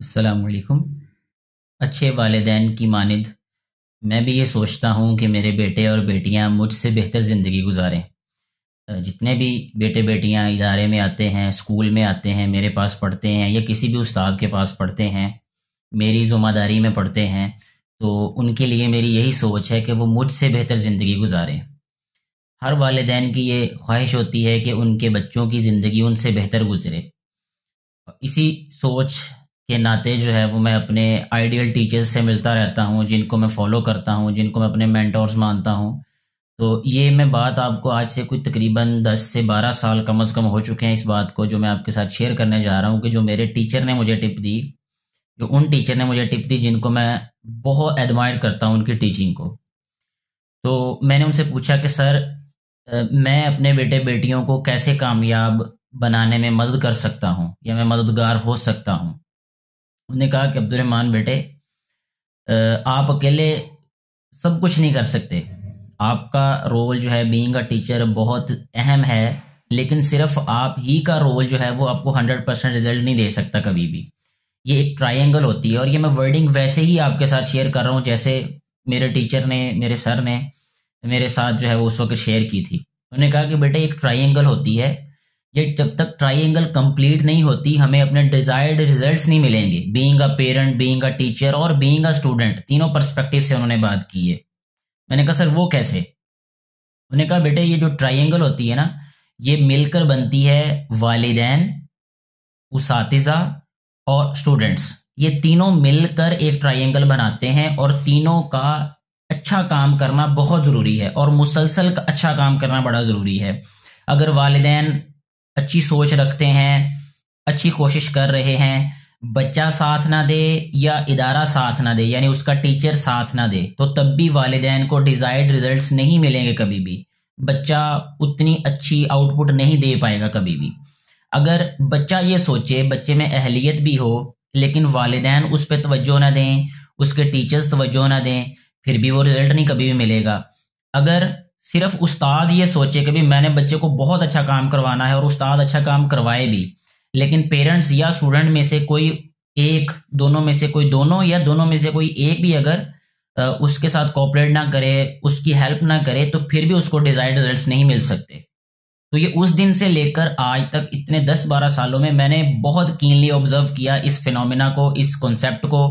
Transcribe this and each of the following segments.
السلام علیکم۔ اچھے والدین کی مانند میں بھی یہ سوچتا ہوں کہ میرے بیٹے اور بیٹیاں مجھ سے بہتر زندگی گزاریں۔ جتنے بھی بیٹے بیٹیاں ادارے میں آتے ہیں، اسکول میں آتے ہیں، میرے پاس پڑھتے ہیں یا کسی بھی استاد کے پاس پڑھتے ہیں، میری ذمہ داری میں پڑھتے ہیں، تو ان کے لیے میری یہی سوچ ہے کہ وہ مجھ سے بہتر زندگی گزاریں۔ ہر والدین کی یہ خواہش ہوتی ہے کہ ان کے بچوں کی زندگی ان سے بہتر گزرے۔ اسی سوچ کے ناطے جو ہے وہ میں اپنے آئیڈیل ٹیچرز سے ملتا رہتا ہوں، جن کو میں فالو کرتا ہوں، جن کو میں اپنے مینٹورز مانتا ہوں۔ تو یہ میں بات آپ کو آج سے کوئی تقریباً 10 سے 12 سال کم از کم ہو چکے ہیں اس بات کو، جو میں آپ کے ساتھ شیئر کرنے جا رہا ہوں کہ جو میرے ٹیچر نے مجھے ٹپ دی، جو ان ٹیچر نے مجھے ٹپ دی جن کو میں بہت ایڈمائر کرتا ہوں ان کی ٹیچنگ کو۔ تو میں نے ان سے پوچھا کہ سر میں اپنے بیٹے بیٹیوں کو کیسے کامیاب بنانے میں مدد کر سکتا ہوں یا میں مددگار ہو سکتا ہوں۔ انہوں نے کہا کہ عبد الرحمن بیٹے، آپ اکیلے سب کچھ نہیں کر سکتے، آپ کا رول جو ہے بینگ اے ٹیچر بہت اہم ہے، لیکن صرف آپ ہی کا رول جو ہے وہ آپ کو 100% رزلٹ نہیں دے سکتا کبھی بھی۔ یہ ایک ٹرائنگل ہوتی ہے، اور یہ میں ورڈنگ ویسے ہی آپ کے ساتھ شیئر کر رہا ہوں جیسے میرے ٹیچر نے، میرے سر نے میرے ساتھ جو ہے وہ اس وقت شیئر کی تھی۔ انہوں نے کہا کہ بیٹے ایک ٹرائنگل ہوتی ہے، یہ جب تک ٹرائنگل کمپلیٹ نہیں ہوتی ہمیں اپنے ڈیزائرڈ ریزلٹس نہیں ملیں گے۔ Being a parent, being a teacher اور بینگ اے اسٹوڈنٹ، تینوں پرسپیکٹیو سے انہوں نے بات کی ہے۔ میں نے کہا سر وہ کیسے؟ انہوں نے کہا بیٹے یہ جو ٹرائنگل ہوتی ہے نا، یہ مل کر بنتی ہے والدین، اساتذہ اور اسٹوڈنٹس، یہ تینوں مل کر ایک ٹرائنگل بناتے ہیں، اور تینوں کا اچھا کام کرنا بہت ضروری ہے، اور مسلسل اچھا کام کرنا بڑا ضروری ہے۔ اگر والدین اچھی سوچ رکھتے ہیں، اچھی کوشش کر رہے ہیں، بچہ ساتھ نہ دے یا ادارہ ساتھ نہ دے، یعنی اس کا ٹیچر ساتھ نہ دے، تو تب بھی والدین کو ڈیزائرڈ ریزلٹس نہیں ملیں گے کبھی بھی، بچہ اتنی اچھی آؤٹ پٹ نہیں دے پائے گا کبھی بھی۔ اگر بچہ یہ سوچے، بچے میں اہلیت بھی ہو لیکن والدین اس پہ توجہ نہ دیں، اس کے ٹیچرز توجہ نہ دیں، پھر بھی وہ رزلٹ نہیں کبھی بھی ملے گا۔ اگر صرف استاد یہ سوچے کہ میں نے بچے کو بہت اچھا کام کروانا ہے، اور استاد اچھا کام کروائے بھی، لیکن پیرنٹس یا اسٹوڈنٹ میں سے کوئی ایک، دونوں میں سے کوئی دونوں یا دونوں میں سے کوئی ایک بھی اگر اس کے ساتھ کوآپریٹ نہ کرے، اس کی ہیلپ نہ کرے، تو پھر بھی اس کو ڈیزائرڈ ریزلٹس نہیں مل سکتے۔ تو یہ اس دن سے لے کر آج تک اتنے 10-12 سالوں میں نے بہت کینلی آبزرو کیا اس فینومینا کو، اس کنسیپٹ کو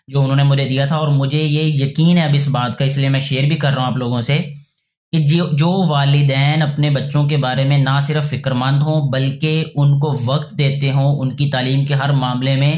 جو انہوں نے مجھے دیا تھا، اور مجھے یہ یقین ہے اب اس بات کا، اس لیے میں شیئر بھی کر رہا ہوں آپ لوگوں سے، کہ جو والدین اپنے بچوں کے بارے میں نہ صرف فکر مند ہوں بلکہ ان کو وقت دیتے ہوں، ان کی تعلیم کے ہر معاملے میں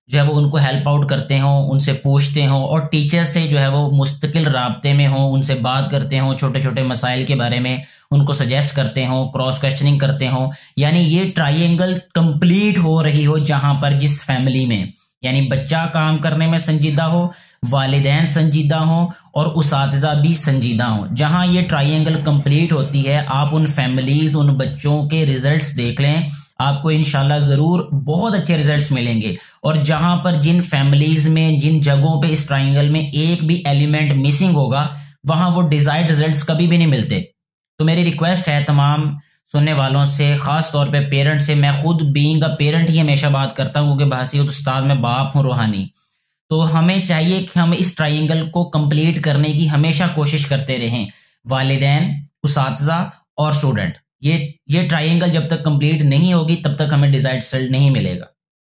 جو ہے وہ ان کو ہیلپ آؤٹ کرتے ہوں، ان سے پوچھتے ہوں، اور ٹیچر سے جو ہے وہ مستقل رابطے میں ہوں، ان سے بات کرتے ہوں، چھوٹے چھوٹے مسائل کے بارے میں ان کو سجیسٹ کرتے ہوں، کراس کویسچننگ کرتے ہوں، یعنی یہ ٹرائنگل کمپلیٹ ہو رہی ہو جہاں پر جس فیملی میں، یعنی بچہ کام کرنے میں سنجیدہ ہو، والدین سنجیدہ ہوں اور اساتذہ بھی سنجیدہ ہوں، جہاں یہ ٹرائنگل کمپلیٹ ہوتی ہے، آپ ان فیملیز، ان بچوں کے ریزلٹس دیکھ لیں، آپ کو انشاءاللہ ضرور بہت اچھے ریزلٹس ملیں گے۔ اور جہاں پر جن فیملیز میں، جن جگہوں پہ اس ٹرائنگل میں ایک بھی ایلیمنٹ مسنگ ہوگا، وہاں وہ ڈیزائرڈ ریزلٹس کبھی بھی نہیں ملتے۔ تو میری ریکویسٹ ہے تمام سننے والوں سے، خاص طور پہ پیرنٹ سے، میں خود بینگ اے پیرنٹ ہی ہمیشہ بات کرتا ہوں کیونکہ بحیثیت استاد میں باپ ہوں روحانی، تو ہمیں چاہیے کہ ہم اس ٹرائنگل کو کمپلیٹ کرنے کی ہمیشہ کوشش کرتے رہیں، والدین، اساتذہ اور اسٹوڈنٹ۔ یہ ٹرائنگل جب تک کمپلیٹ نہیں ہوگی تب تک ہمیں ڈیزائرڈ رزلٹ نہیں ملے گا۔